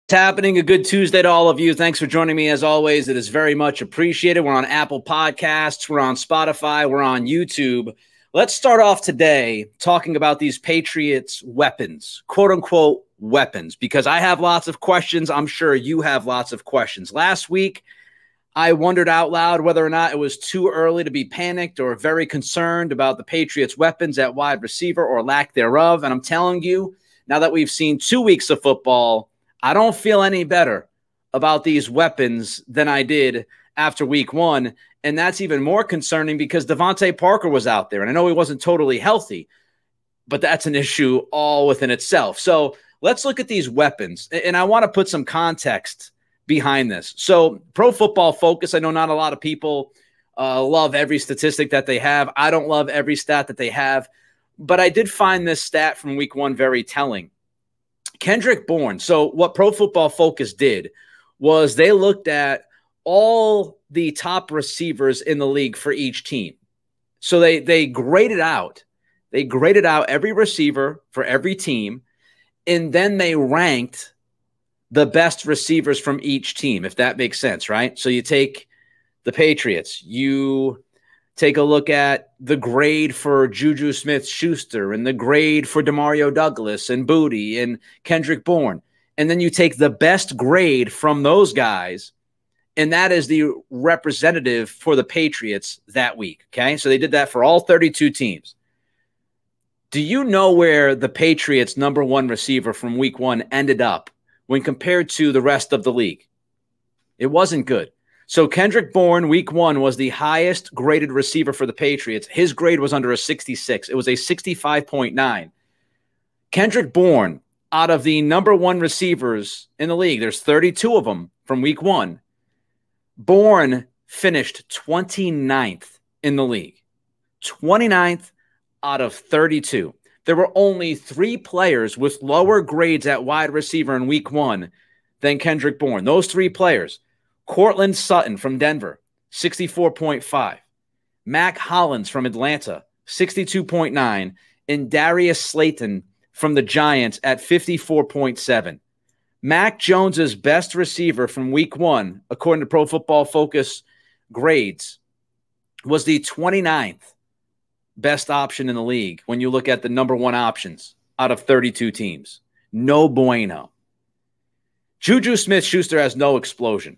It's happening. A good Tuesday to all of you. Thanks for joining me as always. It is very much appreciated. We're on Apple Podcasts. We're on Spotify. We're on YouTube. Let's start off today talking about these Patriots weapons, quote unquote weapons, because I have lots of questions. I'm sure you have lots of questions. Last week, I wondered out loud whether or not it was too early to be panicked or very concerned about the Patriots weapons at wide receiver or lack thereof. And I'm telling you, now that we've seen 2 weeks of football, I don't feel any better about these weapons than I did after week one. And that's even more concerning because Devontae Parker was out there. And I know he wasn't totally healthy, but that's an issue all within itself. So let's look at these weapons. And I want to put some context behind this. So Pro Football Focus, I know not a lot of people love every statistic that they have. I don't love every stat that they have. But I did find this stat from week one very telling. Kendrick Bourne. So what Pro Football Focus did was they looked at all the top receivers in the league for each team. So they graded out. They graded out every receiver for every team, and then they ranked the best receivers from each team, if that makes sense, right? So you take the Patriots, you take a look at the grade for Juju Smith-Schuster and the grade for Demario Douglas and Booty and Kendrick Bourne. And then you take the best grade from those guys, and that is the representative for the Patriots that week, okay? So they did that for all 32 teams. Do you know where the Patriots' #1 receiver from week one ended up when compared to the rest of the league? It wasn't good. So Kendrick Bourne, week one, was the highest graded receiver for the Patriots. His grade was under a 66. It was a 65.9. Kendrick Bourne, out of the #1 receivers in the league, there's 32 of them from week one. Bourne finished 29th in the league. 29th out of 32. There were only 3 players with lower grades at wide receiver in week one than Kendrick Bourne. Those 3 players: Cortland Sutton from Denver, 64.5. Mac Hollins from Atlanta, 62.9. And Darius Slayton from the Giants at 54.7. Mac Jones's best receiver from week one, according to Pro Football Focus grades, was the 29th best option in the league when you look at the #1 options out of 32 teams. No bueno. Juju Smith-Schuster has no explosion.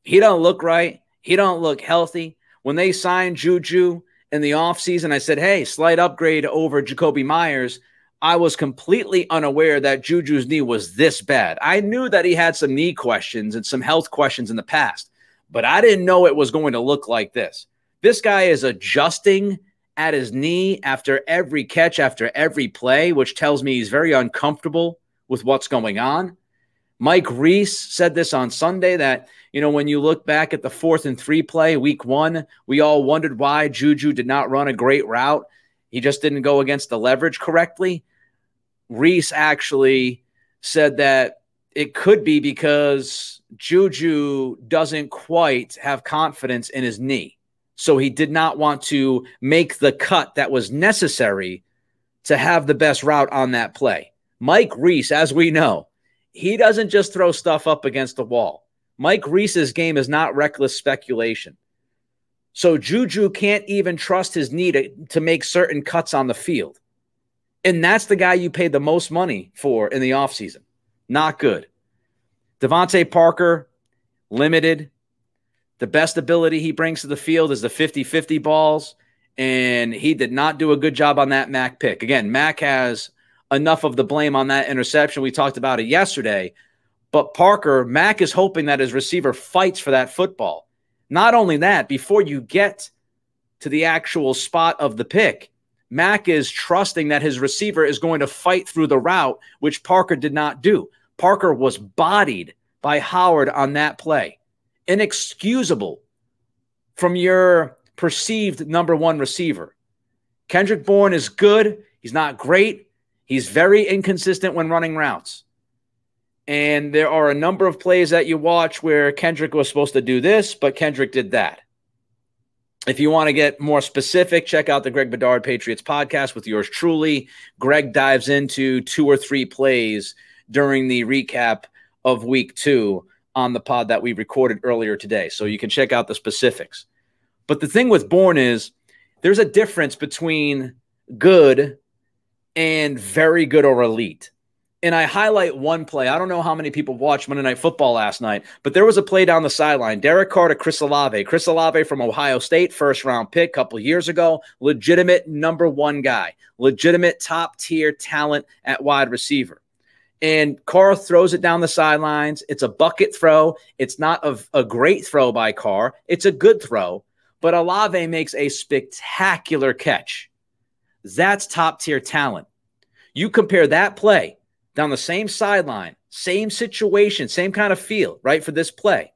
He don't look right. He don't look healthy. When they signed Juju in the offseason, I said, hey, slight upgrade over Jacoby Myers. I was completely unaware that Juju's knee was this bad. I knew that he had some knee questions and some health questions in the past, but I didn't know it was going to look like this. This guy is adjusting at his knee after every catch, after every play, which tells me he's very uncomfortable with what's going on. Mike Reese said this on Sunday that, you know, when you look back at the 4th and 3 play, week one, we all wondered why Juju did not run a great route. He just didn't go against the leverage correctly. Reese actually said that it could be because Juju doesn't quite have confidence in his knee. So he did not want to make the cut that was necessary to have the best route on that play. Mike Reese, as we know, he doesn't just throw stuff up against the wall. Mike Reese's game is not reckless speculation. So Juju can't even trust his knee to make certain cuts on the field. And that's the guy you paid the most money for in the offseason. Not good. Devontae Parker, limited. The best ability he brings to the field is the 50-50 balls, and he did not do a good job on that Mac pick. Again, Mac has enough of the blame on that interception. We talked about it yesterday. But Parker, Mac is hoping that his receiver fights for that football. Not only that, before you get to the actual spot of the pick, Mac is trusting that his receiver is going to fight through the route, which Parker did not do. Parker was bodied by Howard on that play. Inexcusable from your perceived #1 receiver. Kendrick Bourne is good. He's not great. He's very inconsistent when running routes. And there are a number of plays that you watch where Kendrick was supposed to do this, but Kendrick did that. If you want to get more specific, check out the Greg Bedard Patriots podcast with yours truly. Greg dives into 2 or 3 plays during the recap of week 2 on the pod that we recorded earlier today. So you can check out the specifics. But the thing with Bourne is there's a difference between good and very good or elite. And I highlight one play. I don't know how many people watched Monday Night Football last night, but there was a play down the sideline. Derek Carr to Chris Olave. Chris Olave from Ohio State, first-round pick a couple years ago. Legitimate number 1 guy. Legitimate top-tier talent at wide receiver. And Carr throws it down the sidelines. It's a bucket throw. It's not a great throw by Carr. It's a good throw. But Olave makes a spectacular catch. That's top-tier talent. You compare that play down the same sideline, same situation, same kind of feel, right, for this play.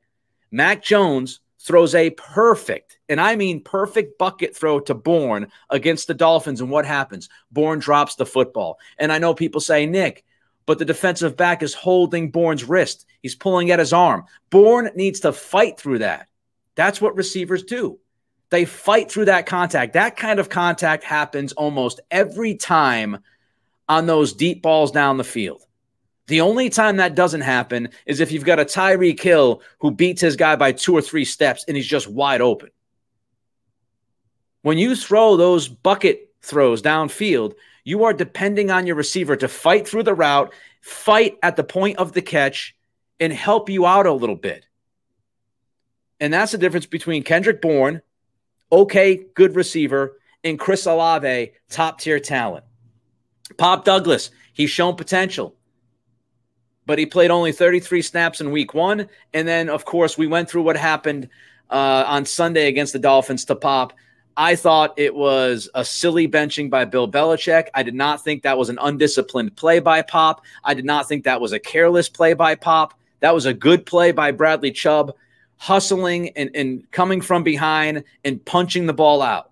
Mac Jones throws a perfect, and I mean perfect, bucket throw to Bourne against the Dolphins, and what happens? Bourne drops the football. And I know people say, Nick, but the defensive back is holding Bourne's wrist. He's pulling at his arm. Bourne needs to fight through that. That's what receivers do. They fight through that contact. That kind of contact happens almost every time on those deep balls down the field. The only time that doesn't happen is if you've got a Tyreek Hill who beats his guy by 2 or 3 steps and he's just wide open. When you throw those bucket throws downfield, you are depending on your receiver to fight through the route, fight at the point of the catch, and help you out a little bit. And that's the difference between Kendrick Bourne, okay, good receiver, and Chris Olave, top-tier talent. Pop Douglas, he's shown potential, but he played only 33 snaps in week 1. And then, of course, we went through what happened on Sunday against the Dolphins to Pop. I thought it was a silly benching by Bill Belichick. I did not think that was an undisciplined play by Pop. I did not think that was a careless play by Pop. That was a good play by Bradley Chubb, hustling and coming from behind and punching the ball out.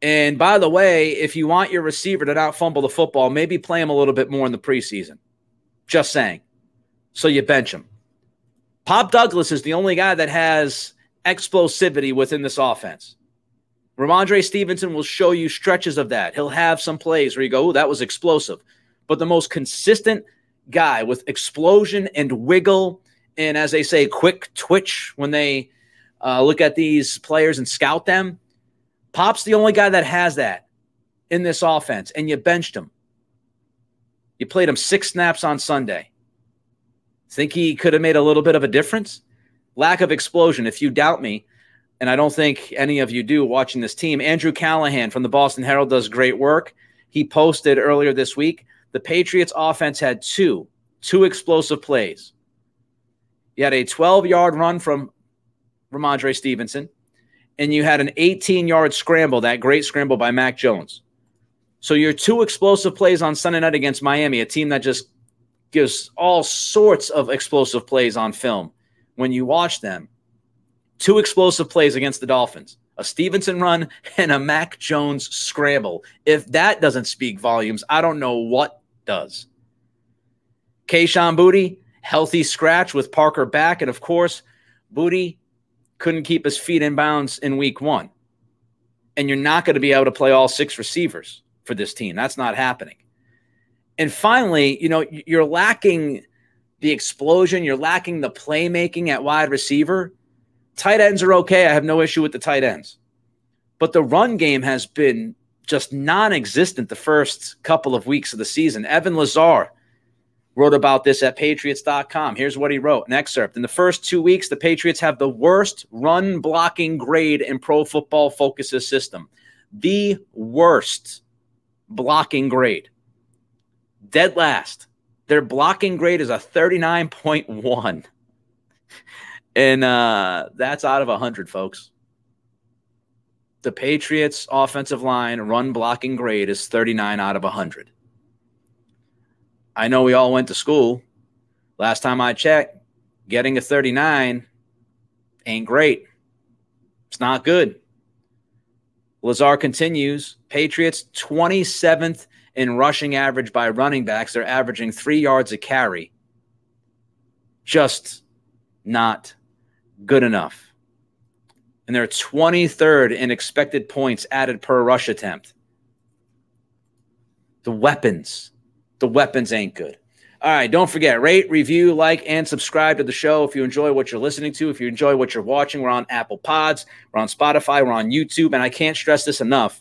And by the way, if you want your receiver to not fumble the football, maybe play him a little bit more in the preseason. Just saying. So you bench him. Pop Douglas is the only guy that has explosivity within this offense. Ramondre Stevenson will show you stretches of that. He'll have some plays where you go, oh, that was explosive. But the most consistent guy with explosion and wiggle and, as they say, quick twitch when they look at these players and scout them, Pop's the only guy that has that in this offense, and you benched him. You played him 6 snaps on Sunday. Think he could have made a little bit of a difference? Lack of explosion. If you doubt me, and I don't think any of you do watching this team, Andrew Callahan from the Boston Herald does great work. He posted earlier this week, the Patriots offense had two explosive plays. You had a 12-yard run from Ramondre Stevenson, and you had an 18-yard scramble, that great scramble by Mac Jones. So your 2 explosive plays on Sunday night against Miami, a team that just gives all sorts of explosive plays on film when you watch them. 2 explosive plays against the Dolphins, a Stevenson run and a Mac Jones scramble. If that doesn't speak volumes, I don't know what does. Kayshon Boutte, healthy scratch with Parker back. And, of course, Boutte couldn't keep his feet in bounds in week 1. And you're not going to be able to play all 6 receivers for this team. That's not happening. And finally, you know, you're lacking the explosion. You're lacking the playmaking at wide receiver. Tight ends are okay. I have no issue with the tight ends. But the run game has been just non-existent the first couple of weeks of the season. Evan Lazar wrote about this at Patriots.com. Here's what he wrote, an excerpt. In the first 2 weeks, the Patriots have the worst run blocking grade in Pro Football Focus's system. The worst blocking grade. Dead last. Their blocking grade is a 39.1. And that's out of 100, folks. The Patriots' offensive line run blocking grade is 39 out of 100. I know we all went to school. Last time I checked, getting a 39 ain't great. It's not good. Lazar continues. Patriots 27th in rushing average by running backs. They're averaging 3 yards a carry. Just not good enough. And they're 23rd in expected points added per rush attempt. The weapons ain't good. All right, don't forget, rate, review, like, and subscribe to the show if you enjoy what you're listening to. If you enjoy what you're watching, we're on Apple Pods, we're on Spotify, we're on YouTube, and I can't stress this enough.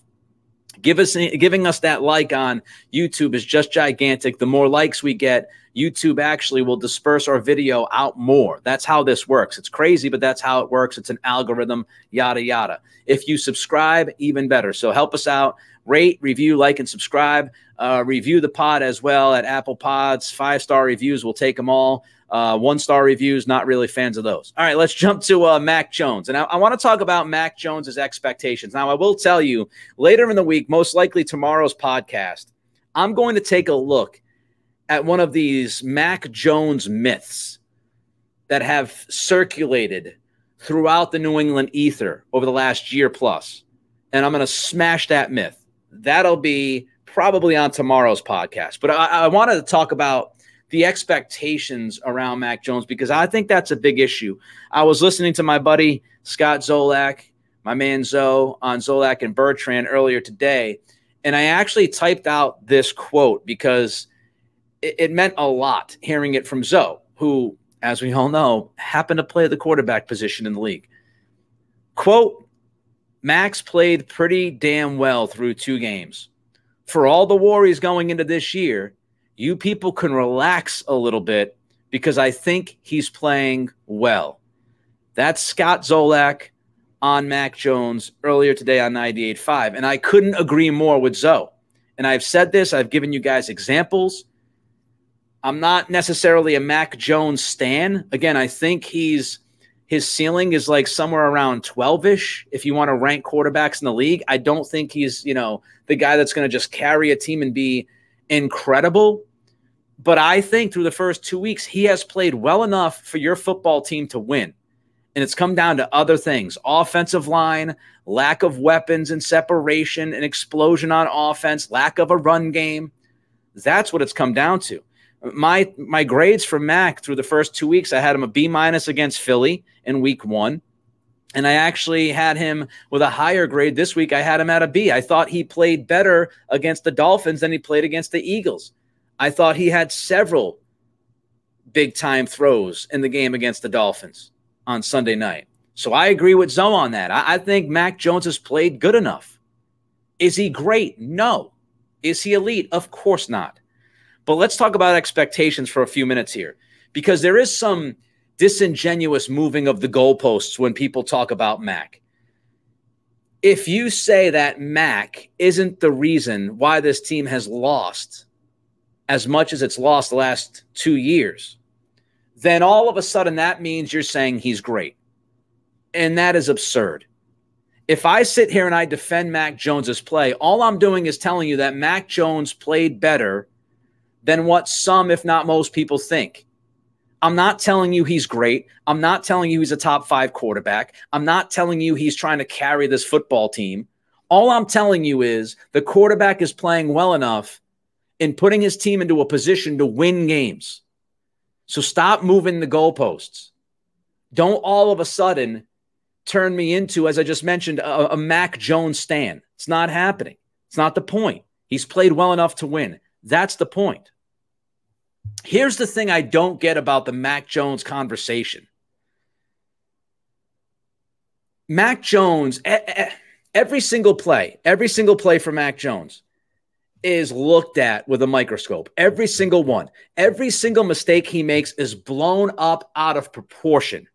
Giving us that like on YouTube is just gigantic. The more likes we get, YouTube actually will disperse our video out more. That's how this works. It's crazy, but that's how it works. It's an algorithm, yada, yada. If you subscribe, even better. So help us out. Rate, review, like, and subscribe. Review the pod as well at Apple Pods. 5-star reviews, we'll take them all. 1-star reviews, not really fans of those. All right, let's jump to Mac Jones. And I want to talk about Mac Jones's expectations. Now, I will tell you, later in the week, most likely tomorrow's podcast, I'm going to take a look at one of these Mac Jones myths that have circulated throughout the New England ether over the last year plus. And I'm going to smash that myth. That'll be probably on tomorrow's podcast. But I wanted to talk about the expectations around Mac Jones because I think that's a big issue. I was listening to my buddy Scott Zolak, my man Zoe, on Zolak and Bertrand earlier today, and I actually typed out this quote because it meant a lot hearing it from Zoe, who, as we all know, happened to play the quarterback position in the league. Quote, Max played pretty damn well through 2 games. For all the worries going into this year, you people can relax a little bit because I think he's playing well. That's Scott Zolak on Mac Jones earlier today on 98.5. And I couldn't agree more with Zoe. And I've said this. I've given you guys examples. I'm not necessarily a Mac Jones stan. Again, I think his ceiling is like somewhere around 12-ish if you want to rank quarterbacks in the league. I don't think he's, the guy that's going to just carry a team and be incredible. But I think through the first 2 weeks, he has played well enough for your football team to win. And it's come down to other things: offensive line, lack of weapons and separation, an explosion on offense, lack of a run game. That's what it's come down to. My grades for Mac through the first 2 weeks, I had him a B- against Philly in week 1. And I actually had him with a higher grade this week. I had him at a B. I thought he played better against the Dolphins than he played against the Eagles. I thought he had several big-time throws in the game against the Dolphins on Sunday night. So I agree with Zoe on that. I think Mac Jones has played good enough. Is he great? No. Is he elite? Of course not. But let's talk about expectations for a few minutes here, because there is some disingenuous moving of the goalposts when people talk about Mac. If you say that Mac isn't the reason why this team has lost as much as it's lost the last 2 years, then all of a sudden that means you're saying he's great. And that is absurd. If I sit here and I defend Mac Jones's play, all I'm doing is telling you that Mac Jones played better than what some, if not most, people think. I'm not telling you he's great. I'm not telling you he's a top 5 quarterback. I'm not telling you he's trying to carry this football team. All I'm telling you is the quarterback is playing well enough in putting his team into a position to win games. So stop moving the goalposts. Don't all of a sudden turn me into, as I just mentioned, a Mac Jones stan. It's not happening. It's not the point. He's played well enough to win. That's the point. Here's the thing I don't get about the Mac Jones conversation. Mac Jones, every single play for Mac Jones is looked at with a microscope. Every single one. Every single mistake he makes is blown up out of proportion.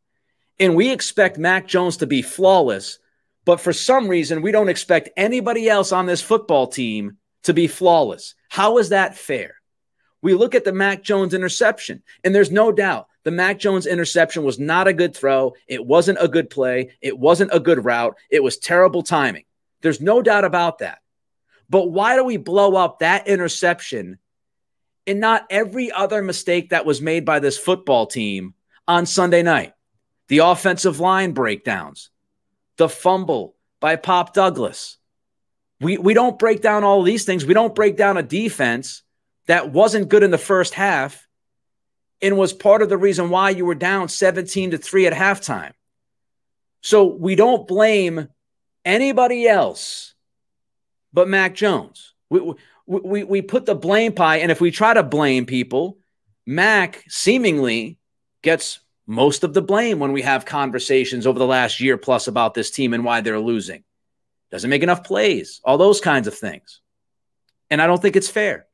And we expect Mac Jones to be flawless, but for some reason, we don't expect anybody else on this football team to be flawless. How is that fair? We look at the Mac Jones interception, and there's no doubt the Mac Jones interception was not a good throw. It wasn't a good play. It wasn't a good route. It was terrible timing. There's no doubt about that. But why do we blow up that interception and not every other mistake that was made by this football team on Sunday night? The offensive line breakdowns, the fumble by Pop Douglas. We don't break down all these things. We don't break down a defense that wasn't good in the first half and was part of the reason why you were down 17-3 at halftime. So we don't blame anybody else but Mac Jones. We put the blame pie, and if we try to blame people, Mac seemingly gets most of the blame when we have conversations over the last year plus about this team and why they're losing. Doesn't make enough plays, all those kinds of things. And I don't think it's fair.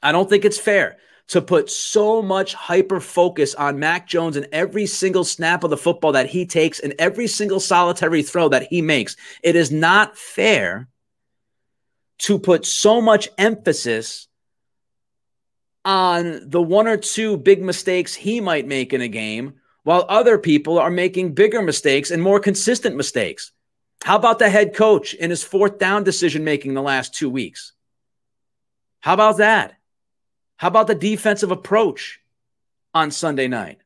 I don't think it's fair to put so much hyper focus on Mac Jones and every single snap of the football that he takes and every single solitary throw that he makes. It is not fair to put so much emphasis on the one or two big mistakes he might make in a game while other people are making bigger mistakes and more consistent mistakes. How about the head coach in his fourth down decision-making the last 2 weeks? How about that? How about the defensive approach on Sunday night?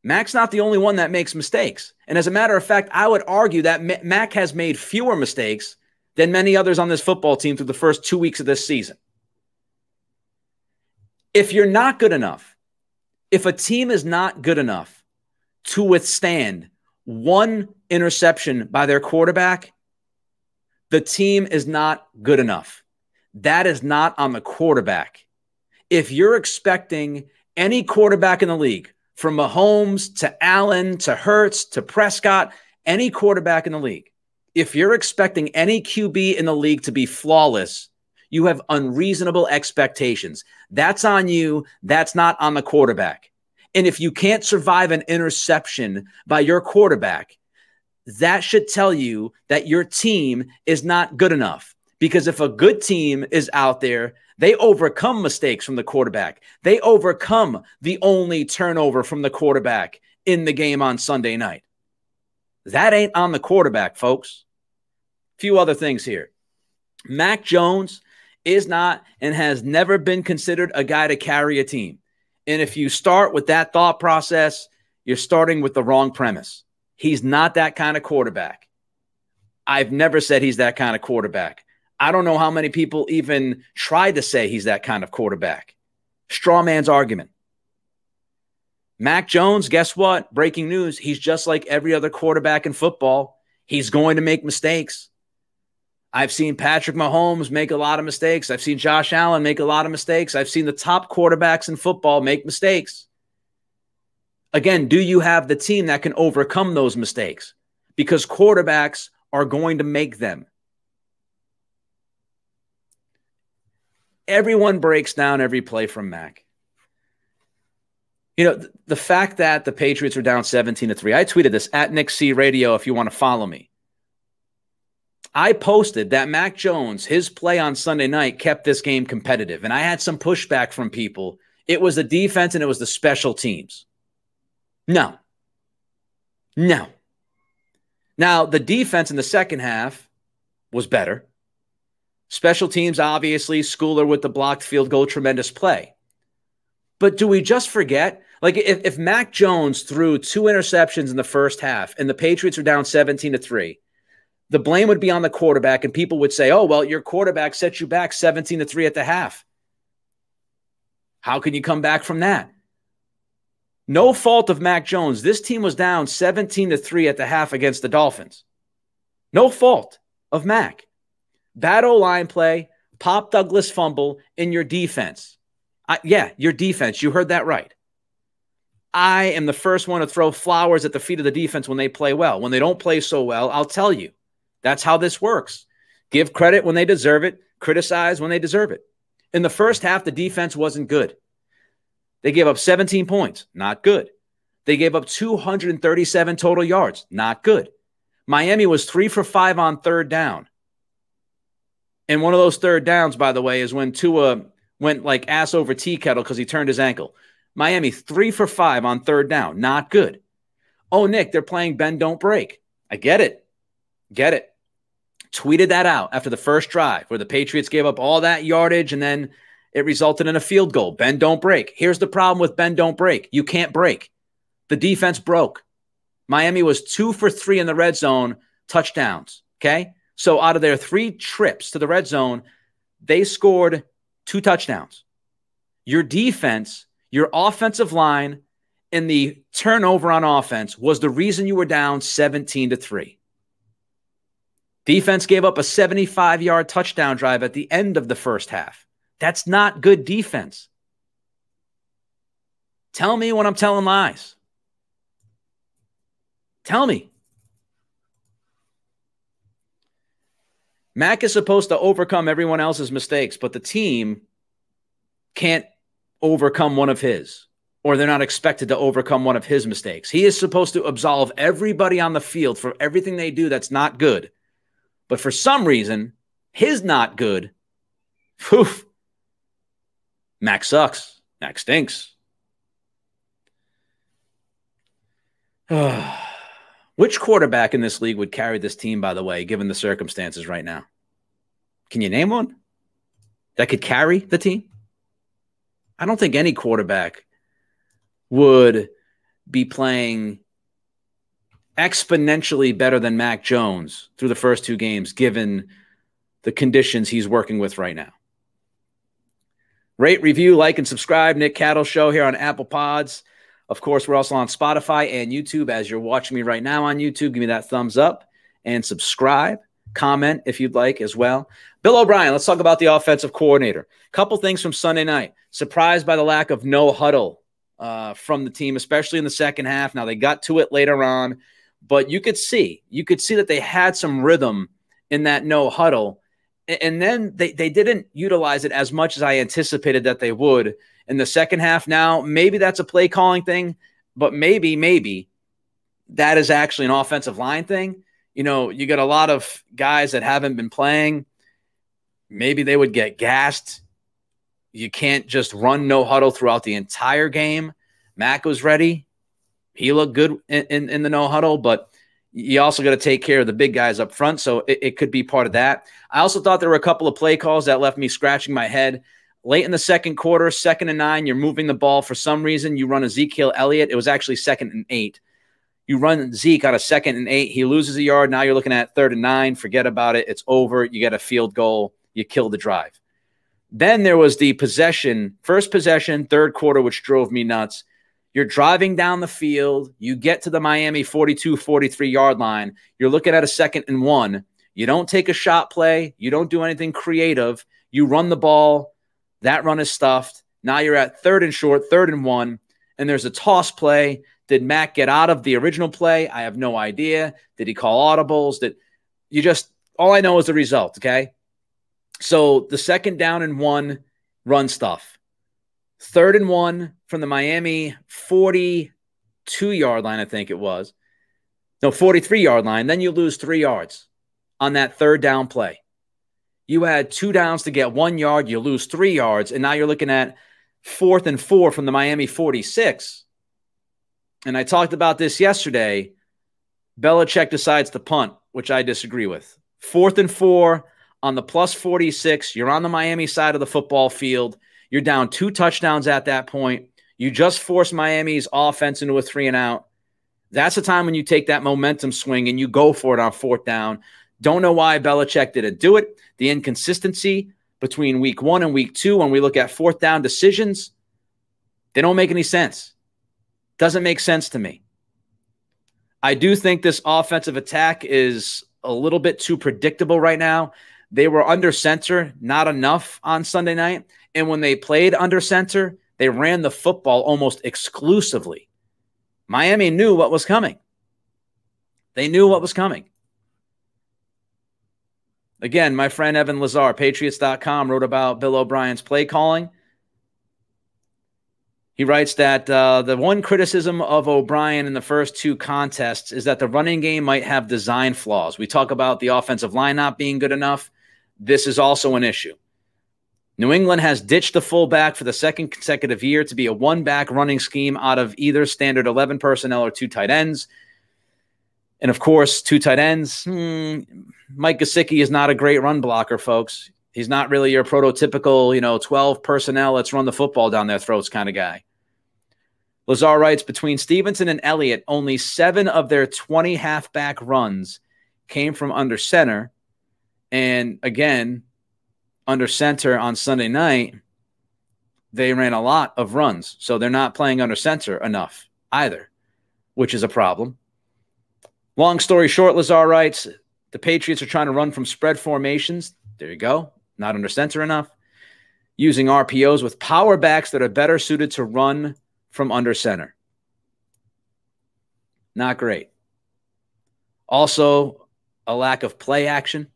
Mac's not the only one that makes mistakes. And as a matter of fact, I would argue that Mac has made fewer mistakes than many others on this football team through the first 2 weeks of this season. If you're not good enough, if a team is not good enough to withstand one interception by their quarterback, the team is not good enough. That is not on the quarterback. If you're expecting any quarterback in the league, from Mahomes to Allen to Hurts to Prescott, any quarterback in the league, if you're expecting any QB in the league to be flawless, you have unreasonable expectations. That's on you. That's not on the quarterback. And if you can't survive an interception by your quarterback, that should tell you that your team is not good enough. Because if a good team is out there, they overcome mistakes from the quarterback. They overcome the only turnover from the quarterback in the game on Sunday night. That ain't on the quarterback, folks. A few other things here. Mac Jones is not and has never been considered a guy to carry a team. And if you start with that thought process, you're starting with the wrong premise. He's not that kind of quarterback. I've never said he's that kind of quarterback. I don't know how many people even tried to say he's that kind of quarterback. Straw man's argument. Mac Jones, guess what? Breaking news. He's just like every other quarterback in football. He's going to make mistakes. I've seen Patrick Mahomes make a lot of mistakes. I've seen Josh Allen make a lot of mistakes. I've seen the top quarterbacks in football make mistakes. Again, do you have the team that can overcome those mistakes? Because quarterbacks are going to make them. Everyone breaks down every play from Mac. You know, the fact that the Patriots were down 17-3, I tweeted this at Nick C Radio if you want to follow me. I posted that Mac Jones, his play on Sunday night kept this game competitive. And I had some pushback from people. It was the defense and it was the special teams. No. Now, the defense in the second half was better. Special teams, obviously, Schooler with the blocked field goal, tremendous play. But do we just forget? Like, if Mac Jones threw 2 interceptions in the first half and the Patriots were down 17-3, the blame would be on the quarterback, and people would say, oh, well, your quarterback set you back 17-3 at the half. How can you come back from that? No fault of Mac Jones. This team was down 17-3 at the half against the Dolphins. No fault of Mac. Bad O-line play, Pop Douglas fumble in your defense. Your defense. You heard that right. I am the first one to throw flowers at the feet of the defense when they play well. When they don't play so well, I'll tell you. That's how this works. Give credit when they deserve it. Criticize when they deserve it. In the first half, the defense wasn't good. They gave up 17 points. Not good. They gave up 237 total yards. Not good. Miami was 3 for 5 on third down. And one of those third downs, by the way, is when Tua went like ass over tea kettle because he turned his ankle. Miami 3 for 5 on third down. Not good. Oh, Nick, they're playing bend, don't break. I get it. Tweeted that out after the first drive where the Patriots gave up all that yardage and then it resulted in a field goal. Bend, don't break. Here's the problem with bend, don't break. You can't break. The defense broke. Miami was 2 for 3 in the red zone, touchdowns. Okay? So out of their 3 trips to the red zone, they scored 2 touchdowns. Your defense, your offensive line, and the turnover on offense was the reason you were down 17-3. Defense gave up a 75-yard touchdown drive at the end of the first half. That's not good defense. Tell me when I'm telling lies. Tell me. Mac is supposed to overcome everyone else's mistakes, but the team can't overcome one of his, or they're not expected to overcome one of his mistakes. He is supposed to absolve everybody on the field for everything they do that's not good. But for some reason, his not good, poof, Mac sucks. Mac stinks. Which quarterback in this league would carry this team, by the way, given the circumstances right now? Can you name one that could carry the team? I don't think any quarterback would be playing exponentially better than Mac Jones through the first 2 games, given the conditions he's working with right now. Rate, review, like, and subscribe. Nick Cattle Show here on Apple Pods. Of course, we're also on Spotify and YouTube. As you're watching me right now on YouTube, give me that thumbs up and subscribe. Comment if you'd like as well. Bill O'Brien, let's talk about the offensive coordinator. Couple things from Sunday night. Surprised by the lack of no huddle from the team, especially in the second half. Now, they got to it later on, but you could see that they had some rhythm in that no huddle. And then they didn't utilize it as much as I anticipated that they would in the second half. Now, maybe that's a play calling thing, but maybe that is actually an offensive line thing. You know, you got a lot of guys that haven't been playing. Maybe they would get gassed. You can't just run no huddle throughout the entire game. Mac was ready. He looked good in the no huddle, but you also got to take care of the big guys up front, so it could be part of that. I also thought there were a couple of play calls that left me scratching my head. Late in the second quarter, 2nd and 9, you're moving the ball. For some reason, you run Ezekiel Elliott. It was actually 2nd and 8. You run Zeke on a 2nd and 8. He loses a yard. Now you're looking at 3rd and 9. Forget about it. It's over. You get a field goal. You kill the drive. Then there was the first possession, 3rd quarter, which drove me nuts. You're driving down the field. You get to the Miami 42, 43-yard line. You're looking at a 2nd and 1. You don't take a shot play. You don't do anything creative. You run the ball. That run is stuffed. Now you're at 3rd and short, 3rd and 1, and there's a toss play. Did Mac get out of the original play? I have no idea. Did he call audibles? All I know is the result, okay? So the 2nd down and 1, run stuff. 3rd and 1 from the Miami 42-yard line, I think it was. No, 43-yard line. Then you lose 3 yards on that 3rd down play. You had 2 downs to get 1 yard. You lose 3 yards, and now you're looking at 4th and 4 from the Miami 46. And I talked about this yesterday. Belichick decides to punt, which I disagree with. 4th and 4 on the plus 46. You're on the Miami side of the football field. You're down 2 touchdowns at that point. You just forced Miami's offense into a 3-and-out. That's the time when you take that momentum swing and you go for it on 4th down. Don't know why Belichick didn't do it. The inconsistency between week 1 and week 2 when we look at 4th down decisions, they don't make any sense. Doesn't make sense to me. I do think this offensive attack is a little bit too predictable right now. They were under center, not enough on Sunday night. And when they played under center, they ran the football almost exclusively. Miami knew what was coming. They knew what was coming. Again, my friend Evan Lazar, Patriots.com, wrote about Bill O'Brien's play calling. He writes that the one criticism of O'Brien in the first 2 contests is that the running game might have design flaws. We talk about the offensive line not being good enough. This is also an issue. New England has ditched the fullback for the 2nd consecutive year to be a 1-back running scheme out of either standard 11 personnel or 2 tight ends. And, of course, 2 tight ends. Mike Gesicki is not a great run blocker, folks. He's not really your prototypical, 12 personnel, let's run the football down their throats kind of guy. Lazar writes, between Stevenson and Elliott, only 7 of their 20 halfback runs came from under center. And, again, under center on Sunday night, they ran a lot of runs. So they're not playing under center enough either, which is a problem. Long story short, Lazar writes, the Patriots are trying to run from spread formations. There you go. Not under center enough. Using RPOs with power backs that are better suited to run from under center. Not great. Also, a lack of play action.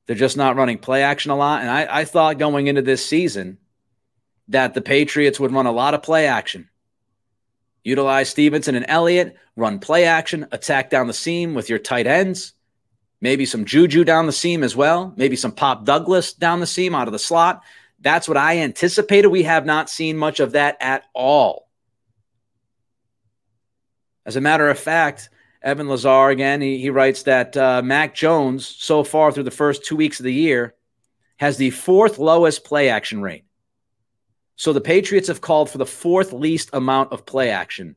They're just not running play action a lot. And I thought going into this season that the Patriots would run a lot of play action. Utilize Stevenson and Elliott, run play action, attack down the seam with your tight ends, maybe some Juju down the seam as well, maybe some Pop Douglas down the seam out of the slot. That's what I anticipated. We have not seen much of that at all. As a matter of fact, Evan Lazar, again, he writes that Mac Jones, so far through the first 2 weeks of the year, has the 4th lowest play action rate. So the Patriots have called for the 4th least amount of play action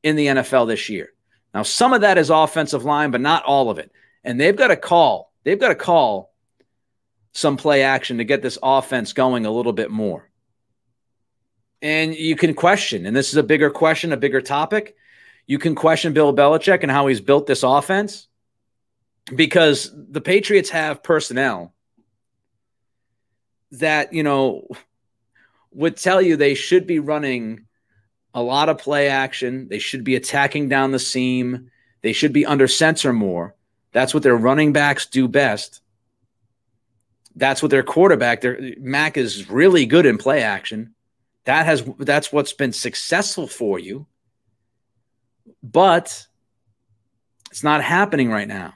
in the NFL this year. Now, some of that is offensive line, but not all of it. And they've got to call some play action to get this offense going a little bit more. And you can question, and this is a bigger question, a bigger topic. You can question Bill Belichick and how he's built this offense, because the Patriots have personnel that, would tell you they should be running a lot of play action. They should be attacking down the seam. They should be under center more. That's what their running backs do best. That's what their quarterback, Mac, is really good in play action. That's what's been successful for you. But it's not happening right now.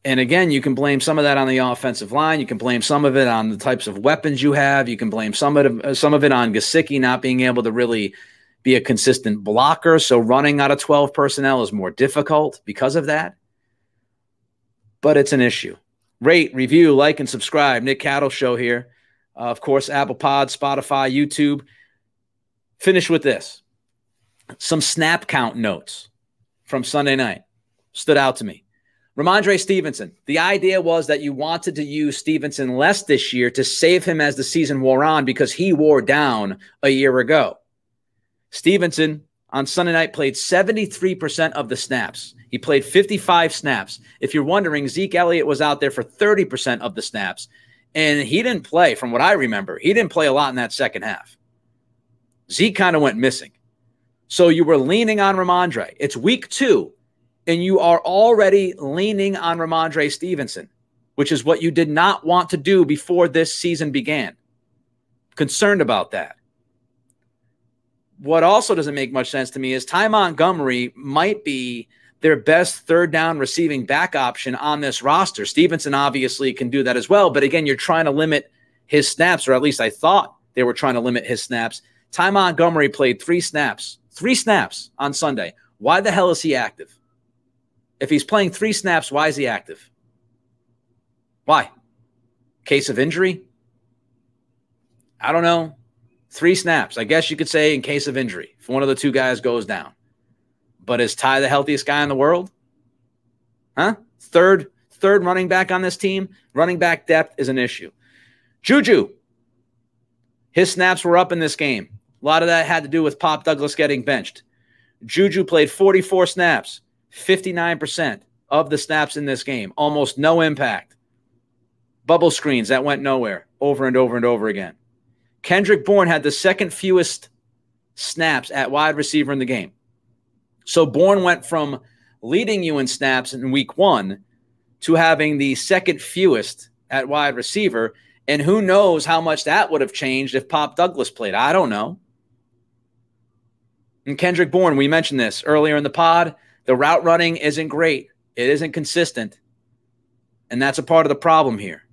And again, you can blame some of that on the offensive line. You can blame some of it on the types of weapons you have. You can blame some of it on Gesicki not being able to really be a consistent blocker. So running out of 12 personnel is more difficult because of that. But it's an issue. Rate, review, like, and subscribe. Nick Cattle Show here. Of course, Apple Pod, Spotify, YouTube. Finish with this. Some snap count notes from Sunday night stood out to me. Ramondre Stevenson. The idea was that you wanted to use Stevenson less this year to save him as the season wore on because he wore down a year ago. Stevenson on Sunday night played 73% of the snaps. He played 55 snaps. If you're wondering, Zeke Elliott was out there for 30% of the snaps, and he didn't play, from what I remember. He didn't play a lot in that second half. Zeke kind of went missing. So you were leaning on Ramondre. It's week 2. And you are already leaning on Ramondre Stevenson, which is what you did not want to do before this season began. Concerned about that. What also doesn't make much sense to me is Ty Montgomery might be their best third down receiving back option on this roster. Stevenson obviously can do that as well. But again, you're trying to limit his snaps, or at least I thought they were trying to limit his snaps. Ty Montgomery played 3 snaps on Sunday. Why the hell is he active? If he's playing 3 snaps, why is he active? Why? Case of injury? I don't know. 3 snaps. I guess you could say in case of injury, if one of the 2 guys goes down. But is Ty the healthiest guy in the world? Huh? Third running back on this team. Running back depth is an issue. Juju. His snaps were up in this game. A lot of that had to do with Pop Douglas getting benched. Juju played 44 snaps. 59% of the snaps in this game. Almost no impact. Bubble screens that went nowhere over and over and over again. Kendrick Bourne had the second fewest snaps at wide receiver in the game. So Bourne went from leading you in snaps in week 1 to having the second fewest at wide receiver. And who knows how much that would have changed if Pop Douglas played. I don't know. And Kendrick Bourne, we mentioned this earlier in the pod. The route running isn't great. It isn't consistent. And that's a part of the problem here.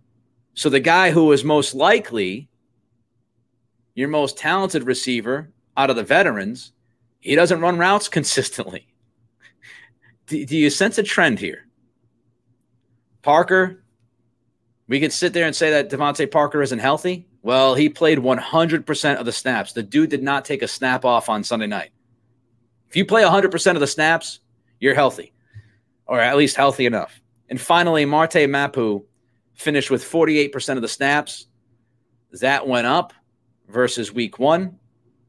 So the guy who is most likely your most talented receiver out of the veterans, he doesn't run routes consistently. Do you sense a trend here? Parker, we could sit there and say that Devontae Parker isn't healthy. Well, he played 100% of the snaps. The dude did not take a snap off on Sunday night. If you play 100% of the snaps, you're healthy, or at least healthy enough. And finally, Marte Mapu finished with 48% of the snaps. That went up versus week 1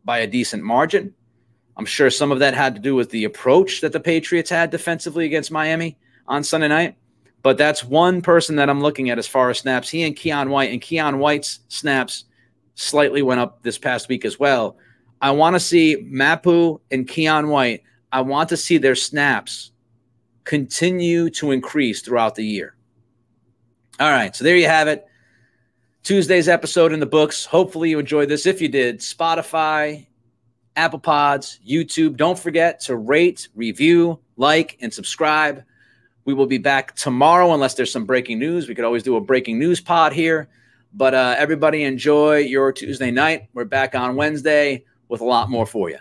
by a decent margin. I'm sure some of that had to do with the approach that the Patriots had defensively against Miami on Sunday night. But that's one person that I'm looking at as far as snaps. He and Keon White. And Keon White's snaps slightly went up this past week as well. I want to see Mapu and Keon White. I want to see their snaps continue to increase throughout the year. All right, so there you have it. Tuesday's episode in the books. Hopefully you enjoyed this. If you did, Spotify, Apple Pods, YouTube. Don't forget to rate, review, like, and subscribe. We will be back tomorrow unless there's some breaking news. We could always do a breaking news pod here. But everybody enjoy your Tuesday night. We're back on Wednesday with a lot more for you.